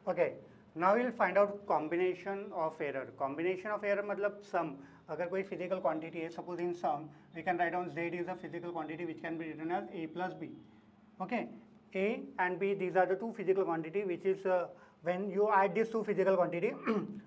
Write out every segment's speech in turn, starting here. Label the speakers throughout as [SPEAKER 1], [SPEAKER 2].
[SPEAKER 1] Okay, now will find out combination of error. Combination of error मतलब sum. अगर कोई physical quantity है, suppose in sum we can write down z is a physical quantity which can be written as a plus b. Okay, a and b, these are the two physical quantity which is when you add these two physical quantity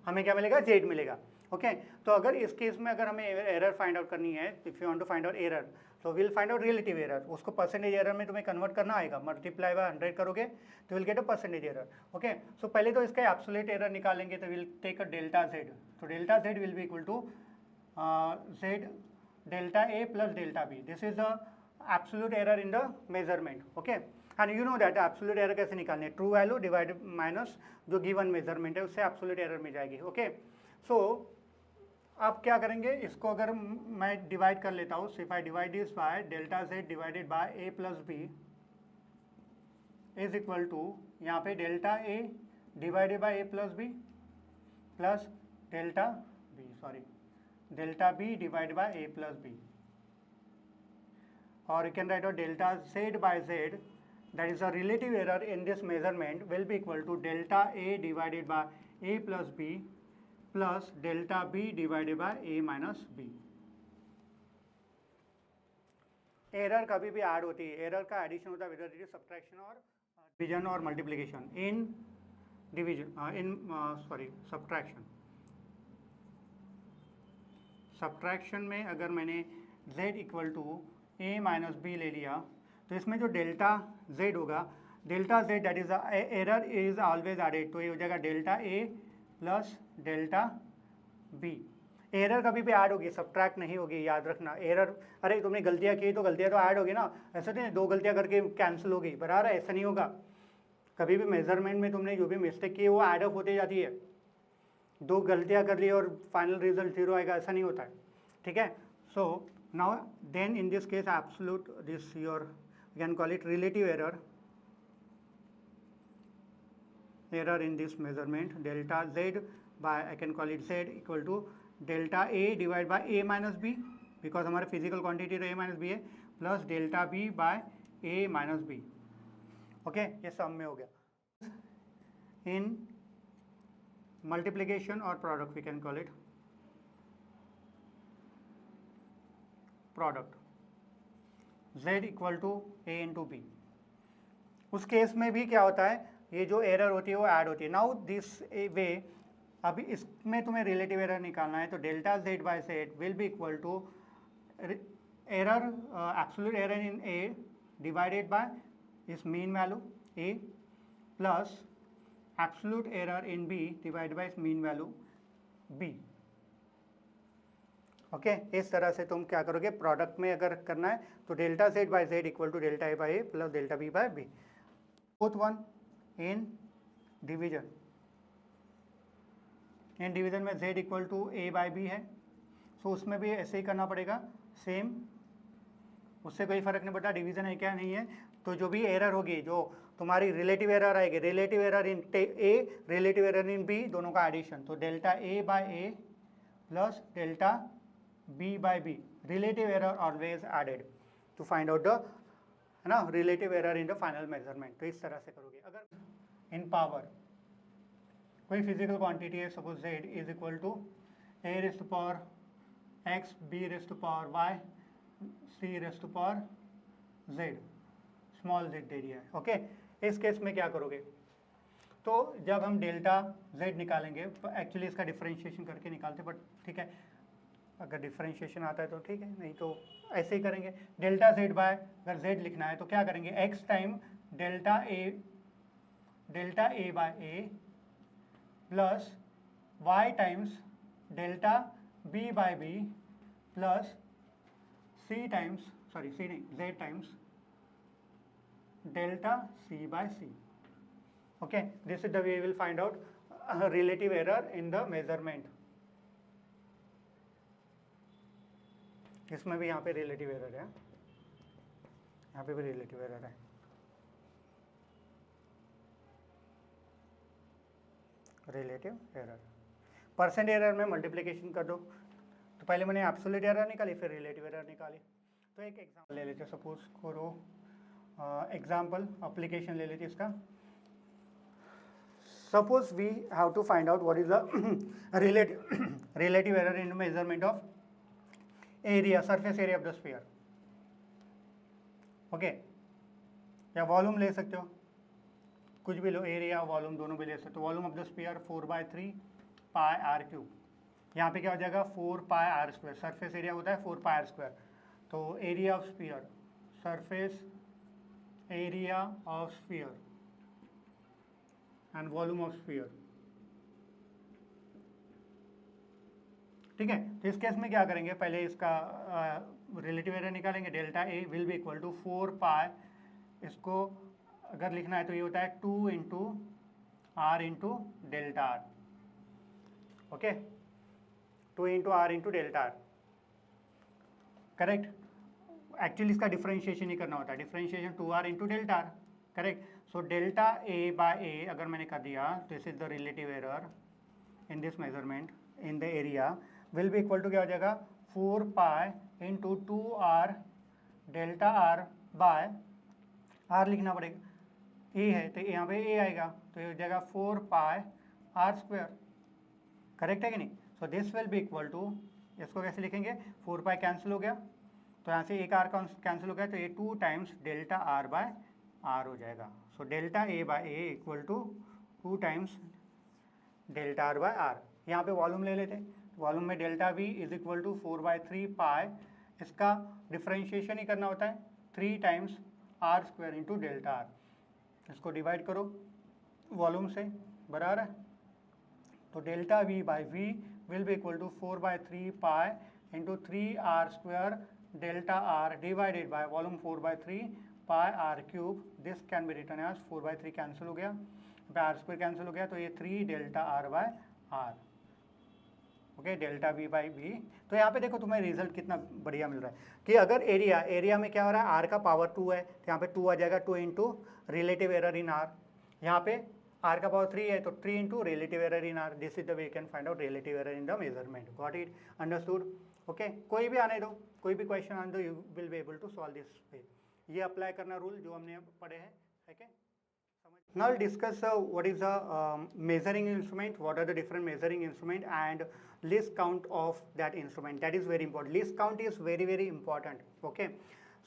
[SPEAKER 1] हमें क्या मिलेगा, z मिलेगा. Okay, तो अगर इस case में अगर हमें एरर फाइंड आउट करनी है, if you want to find out error, तो will find out relative error. उसको परसेंटेज एरर में तुम्हें कन्वर्ट करना आएगा, मल्टीप्लाई बाय 100 करोगे तो will get a percentage error. Okay, so पहले तो इसका एब्सोल्यूट एरर निकालेंगे, तो will take a delta z. तो delta z will be equal to z delta a plus delta b. This is the absolute error in the measurement. Okay, and you know that absolute error कैसे निकालने, true value divide minus जो given measurement है उससे absolute error मिल जाएगी. Okay, सो अब क्या करेंगे, इसको अगर मैं डिवाइड कर लेता हूँ, if I divide this by delta z divided by a plus B is equal to, यहाँ पे delta a divided by a plus B plus delta b divided by a plus B, और you can write out delta z by z, that is a relative error in this measurement, will be equal to delta a divided by a plus b plus delta b divided by a minus b. Error कभी भी add होती है, error का addition होता है with it subtraction और division और multiplication. In division subtraction में अगर मैंने z equal to a minus B ले लिया, तो इसमें जो डेल्टा z होगा, delta z that is error is always added, तो ये हो जाएगा delta a plus delta b. Error कभी भी ऐड होगी, सब्ट्रैक्ट नहीं होगी, याद रखना. एरर, अरे तुमने गलतियाँ की तो गलतियाँ तो ऐड होगी ना, ऐसा नहीं दो गलतियाँ करके कैंसिल होगी, बराबर है, ऐसा नहीं होगा. कभी भी मेजरमेंट में तुमने जो भी मिस्टेक की है वो ऐड अप होती जाती है. दो गलतियाँ कर ली और फाइनल रिजल्ट जीरो आएगा, ऐसा नहीं होता है. ठीक है, सो now then in this case absolute, this your you can call it relative error in this measurement, delta z by I can call it z equal to delta a divided by a minus b, because हमारे physical quantity तो a minus B है, plus delta b by a minus B. Okay, ये sum में हो गया. In multiplication और product we can call it product, z equal to a into B. उस case में भी क्या होता है, ये जो एरर होती है वो ऐड होती है. नाउ दिस वे, अभी इसमें तुम्हें रिलेटिव एरर निकालना है, तो delta z by z will be equal to error, absolute error in a divided by इस mean value a plus absolute error in b divided by इस मीन वैल्यू b. ओके, इस तरह से तुम क्या करोगे, प्रोडक्ट में अगर करना है तो delta z by z equal to delta a by a plus delta b by b. Fourth one, in division में z equal to a by b है, सो उसमें भी ऐसे ही करना पड़ेगा सेम, उससे कोई फर्क नहीं पड़ता डिवीजन है क्या नहीं है. तो जो भी एरर होगी, जो तुम्हारी रिलेटिव एरर आएगी, relative error in a, relative error in b, दोनों का एडिशन, तो delta a by a plus delta b by b, relative error always added to find out the, है ना, relative error in the final measurement. तो इस तरह से करोगे. अगर इन पावर कोई फिजिकल क्वांटिटी है, suppose z is equal to a raise to power x, b raise to power y, c raise to power z, small z दे दिया है. ओके, इस केस में क्या करोगे, तो जब हम डेल्टा z निकालेंगे, एक्चुअली इसका डिफरेंशिएशन करके निकालते, बट ठीक है, अगर डिफरेंशिएशन आता है तो ठीक है, नहीं तो ऐसे ही करेंगे. डेल्टा z बाय, अगर z लिखना है तो क्या करेंगे, x time delta a by a plus y times delta b by b plus c times delta c by c. Okay, this is the way we will find out relative error in the measurement. इसमें भी यहाँ पे relative error है, यहाँ पे भी relative error है. Relative error, percent error में मल्टीप्लिकेशन कर दो, तो पहले मैंने एब्सोल्यूट एरर निकाली, फिर रिलेटिव एरर निकाली. तो एक एग्जांपल ले लेते हैं, सपोज करो एग्जांपल, एप्लीकेशन ले लेते इसका. suppose we have to find out what is the relative error in measurement of area, surface area of the sphere. Okay, या वॉल्यूम ले सकते हो, कुछ भी लो, एरिया वॉल्यूम दोनों भी ले सकते हो. Volume of the sphere 4/3 pi r cube. यहाँ पे क्या हो जाएगा 4 pi r square. Surface area होता है 4 पाई आर स्क्वायर. तो area of sphere, surface area of sphere and volume of sphere. ठीक है, तो इस केस में क्या करेंगे, पहले इसका रिलेटिव एरर निकालेंगे. Delta A will be equal to 4 pi, इसको अगर लिखना है तो ये होता है 2 into r into delta r. Okay, 2 into r into delta r. Correct. Actually इसका डिफरेंशिएशन ही करना होता है, differentiation 2r into delta r. Correct. So delta A by A अगर मैंने कर दिया, this is the relative error in this measurement in the area will be equal to क्या हो जाएगा 4 pi into 2r delta r by r लिखना पड़ेगा, ए है तो यहाँ पे ए आएगा, तो ये हो जाएगा 4 पाई आर स्क्वायर. करेक्ट है कि नहीं. So this will be equal to, इसको कैसे लिखेंगे, 4 पाई कैंसिल हो गया तो यहाँ से एक आर कैंसिल हो गया, तो ये 2 times delta r by r हो जाएगा. So delta A by a equal to 2 times delta r by r. यहाँ पे वॉल्यूम ले लेते हैं. वॉल्यूम में delta v is equal to 4/3 pi, इसका डिफरेंशिएशन ही करना होता है 3 times r square into delta r. इसको डिवाइड करो वॉल्यूम से, बराबर है. तो delta v by v will be equal to 4/3 pi into 3r square delta r divided by volume 4/3 pi r cube. This can be written as 4/3 cancel हो गया, are square cancel हो गया, तो ये 3 delta r by r. Okay, delta v by v. तो यहाँ पे देखो तुम्हें रिजल्ट कितना बढ़िया मिल रहा है कि अगर एरिया में क्या हो रहा है, आर का पावर 2 है तो यहाँ पे 2 आ जाएगा, 2 into relative error in r. यहाँ पे आर का पावर 3 है तो 3 into relative error in r. This is the way you can find out relative error in the measurement. Got it, understood. Okay, कोई भी आने दो, कोई भी क्वेश्चन आने दो, you will be able to solve this way. ये apply करना रूल जो हमने पढ़े हैं. ठीक है, now we'll discuss what is the measuring instrument, what are the different measuring instrument and least count of that instrument. That is very important. Least count is very, very important. Okay,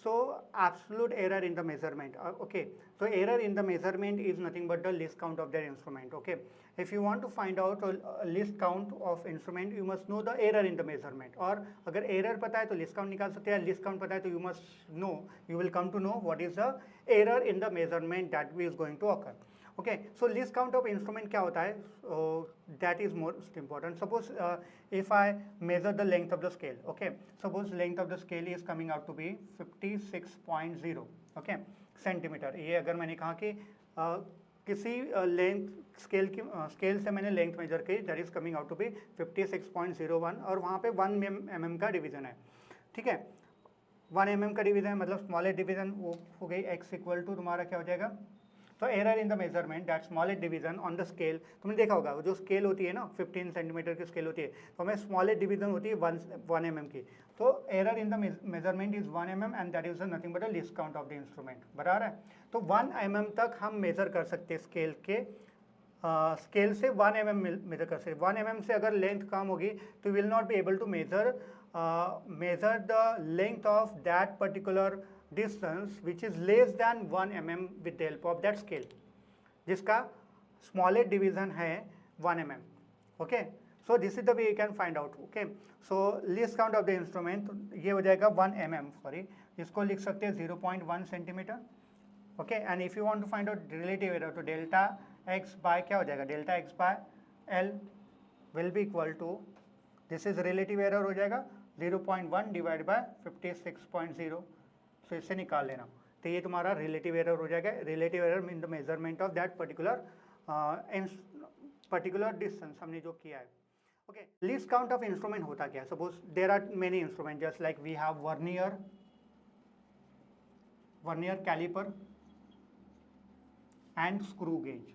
[SPEAKER 1] so absolute error in the measurement. Okay, so error in the measurement is nothing but the least count of that instrument. Okay, if you want to find out a least count of instrument, you must know the error in the measurement. और अगर error पता है तो least count निकाल सकते हैं, least count पता है तो you must know, you will come to know what is the error in the measurement that is going to occur. Okay, so least count of instrument क्या होता है, that is most important. Suppose if I measure the length of the scale. Okay, suppose length of the scale is coming out to be 56.0. okay, centimetre. ये अगर मैंने कहा कि किसी length scale से मैंने लेंथ मेजर की, that is coming out to be 56.01 और वहाँ पे 1 mm का डिवीजन है. ठीक है, 1 mm का डिवीजन है मतलब स्मॉलेस्ट डिवीजन वो हो गई x इक्वल टू तुम्हारा क्या हो जाएगा. तो error in the measurement that smallest division on the scale, तुमने देखा होगा जो स्केल होती है ना 15 सेंटीमीटर की स्केल होती है, तो हमें स्मॉलेस्ट डिवीजन होती है 1 mm की. तो error in the measurement is 1 mm and that is nothing but the least count of the instrument. बराबर है. तो 1 mm तक हम मेजर कर सकते हैं स्केल के, स्केल से 1 mm मेजर कर सकते. 1 mm से अगर लेंथ कम होगी तो will not be able to measure the length of that particular distance which is less than 1 mm with the help of that scale, जिसका smallest division है 1 mm. okay, so this is the way you can find out. okay, so least count of the instrument ये हो जाएगा 1 mm, sorry इसको लिख सकते हैं 0.1 centimetre. okay, and if you want to find out relative error तो delta x by क्या हो जाएगा, delta x by l will be equal to, this is relative error हो जाएगा 0.1 डिवाइड बाय 56.0. सो इससे निकाल लेना, तो ये तुम्हारा रिलेटिव एरर हो जाएगा. Relative error in the measurement of that particular distance हमने जो किया है. Okay, least count of instrument होता क्या है. Suppose there are many instrument just like we have vernier caliper and screw gauge.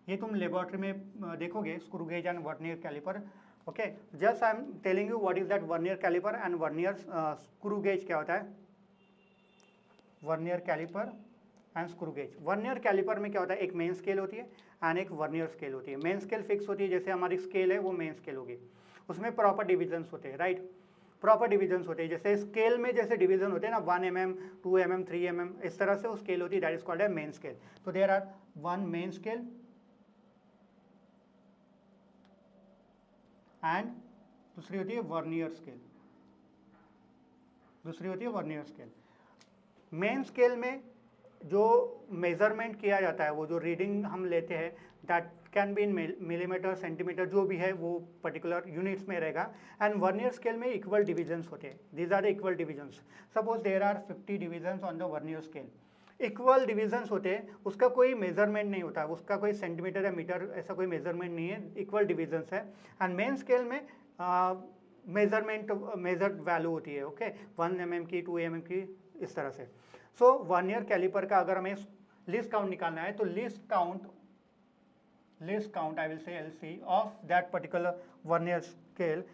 [SPEAKER 1] ये तुम लेबोरेटरी में देखोगे screw gauge and vernier caliper. okay, just I am telling you what is that vernier caliper and vernier screw gauge क्या होता है. vernier caliper and screw gauge. Vernier caliper में क्या होता है, एक मेन स्केल होती है एंड एक वर्नियर स्केल होती है। मेन स्केल फिक्स होती है, जैसे हमारी स्केल है वो मेन स्केल होगी, उसमें प्रॉपर डिविजन्स होते हैं, राइट, प्रॉपर डिविजन्स होते हैं। जैसे स्केल में जैसे डिवीजन होते हैं ना, 1 mm, 2 mm, 3 mm, इस तरह से वो स्केल होती है, that is called a main scale. तो there are one main scale and दूसरी होती है वर्नियर स्केल, दूसरी होती है वर्नियर स्केल। मेन स्केल में जो मेजरमेंट किया जाता है, वो जो रीडिंग हम लेते हैं, that can be in millimetre, centimetre, जो भी है वो पर्टिकुलर यूनिट्स में रहेगा। एंड वर्नियर स्केल में इक्वल डिविजन्स होते हैं, these are the equal divisions. Suppose there are 50 divisions on the vernier scale, equal divisions होते हैं, उसका कोई मेजरमेंट नहीं होता, उसका कोई सेंटीमीटर या मीटर ऐसा कोई मेजरमेंट नहीं है, इक्वल डिविजन्स है। एंड मेन स्केल में मेजरमेंट मेजर्ड वैल्यू होती है, ओके, 1 mm की, 2 mm की, इस तरह से। सो वर्नियर कैलिपर का अगर हमें लीस्ट काउंट निकालना है तो least count I will say LC of that particular vernier scale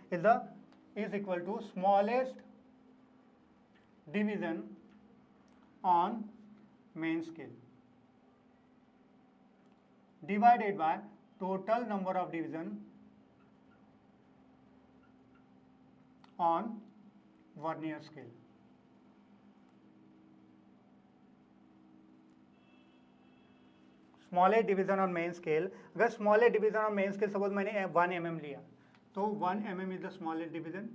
[SPEAKER 1] is equal to smallest division on main scale divided by total number of division on vernier scale। Smallest division on main scale, अगर smallest division on main scale suppose मैंने 1 mm लिया, तो 1 mm is the smallest division,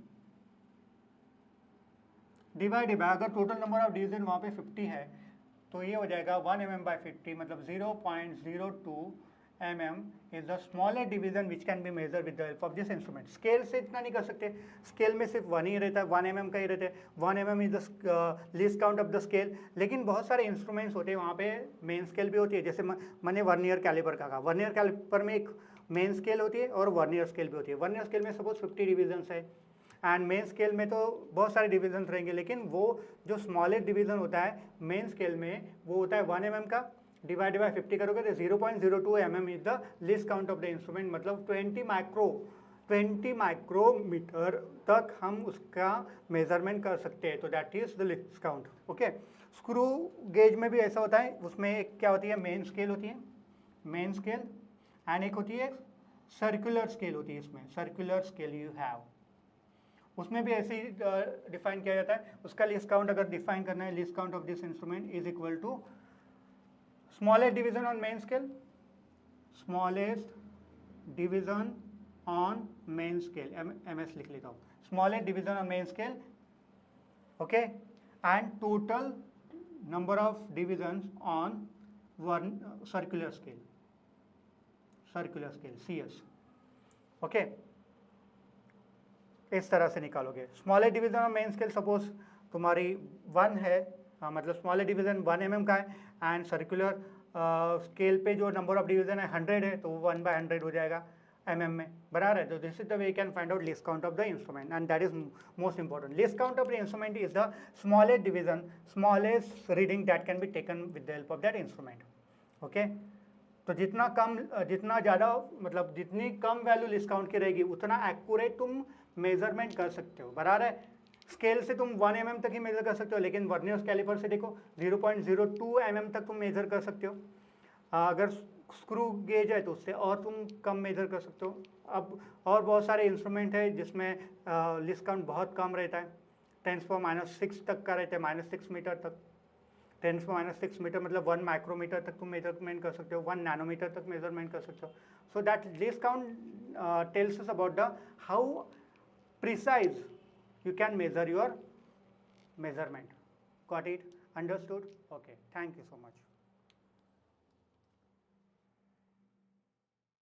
[SPEAKER 1] divided by, अगर total number of division वहाँ पे 50 है तो ये हो जाएगा 1 mm by 50, मतलब 0.02 mm is the smallest division which can be measure with the help of this instrument. Scale से इतना नहीं कर सकते, स्केल में सिर्फ 1 ही रहता है, 1 mm का ही रहता है, 1 mm is the least count of the scale. लेकिन बहुत सारे इंस्ट्रूमेंट्स होते हैं वहाँ पे मेन स्केल भी होती है, जैसे मैंने वर्नियर कैलिपर का कहा, वर्नियर कैलिपर में एक मेन स्केल होती है और वर्नियर स्केल भी होती है। वर्नियर स्केल में सपोज 50 डिवीजन्स है एंड मेन स्केल में तो बहुत सारे डिवीजन्स रहेंगे, लेकिन वो जो स्मॉलेस्ट डिवीजन होता है मेन स्केल में वो होता है 1 mm का, डिवाइड बाय 50 करोगे तो 0.02 mm is the least count of the instrument, मतलब 20 माइक्रोमीटर तक हम उसका मेजरमेंट कर सकते हैं, तो that is the least count, okay. Screw gauge में भी ऐसा होता है, उसमें एक क्या होती है, मेन स्केल होती है, मेन स्केल, एंड एक होती है सर्कुलर स्केल होती है, इसमें सर्कुलर स्केल यू हैव, उसमें भी ऐसे ही डिफाइन किया जाता है। उसका लीस्ट काउंट अगर डिफाइन करना है, least count of this instrument is equal to smallest division on main scale, smallest division on main scale, ms लिख लेता हूँ, smallest division on main scale, okay, and total number of divisions on one circular scale CS, okay, इस तरह से निकालोगे। Smallest division of main scale suppose तुम्हारी 1 है, मतलब स्मॉलेस्ट डिवीजन 1 mm का है, एंड सर्कुलर स्केल पे जो नंबर ऑफ डिवीजन है 100 है, तो वो 1/100 हो जाएगा mm में, बराबर है। तो this is the way you can find out least count of the instrument, and that is most important. Least count of the instrument is the smallest division, smallest reading that can be taken with the help of that instrument, okay. तो जितना ज़्यादा, मतलब जितनी कम value least count की रहेगी उतना accurate तुम measurement कर सकते हो, बराबर है। स्केल से तुम 1 mm तक ही मेजर कर सकते हो, लेकिन वर्नियर कैलिपर से देखो 0.02 mm तक तुम मेजर कर सकते हो। अगर स्क्रू गेज है तो उससे और तुम कम मेजर कर सकते हो। अब और बहुत सारे इंस्ट्रूमेंट है जिसमें लीस्ट काउंट बहुत कम रहता है, 10⁻⁶ तक का रहता है, -6 मीटर तक। 10⁻⁶ मीटर मतलब 1 माइक्रोमीटर तक तुम मेजरमेंट कर सकते हो, 1 नैनोमीटर तक मेजरमेंट कर सकते हो। So that least count tells us about the how precise you can measure your measurement. Got it? Understood? Okay. Thank you so much.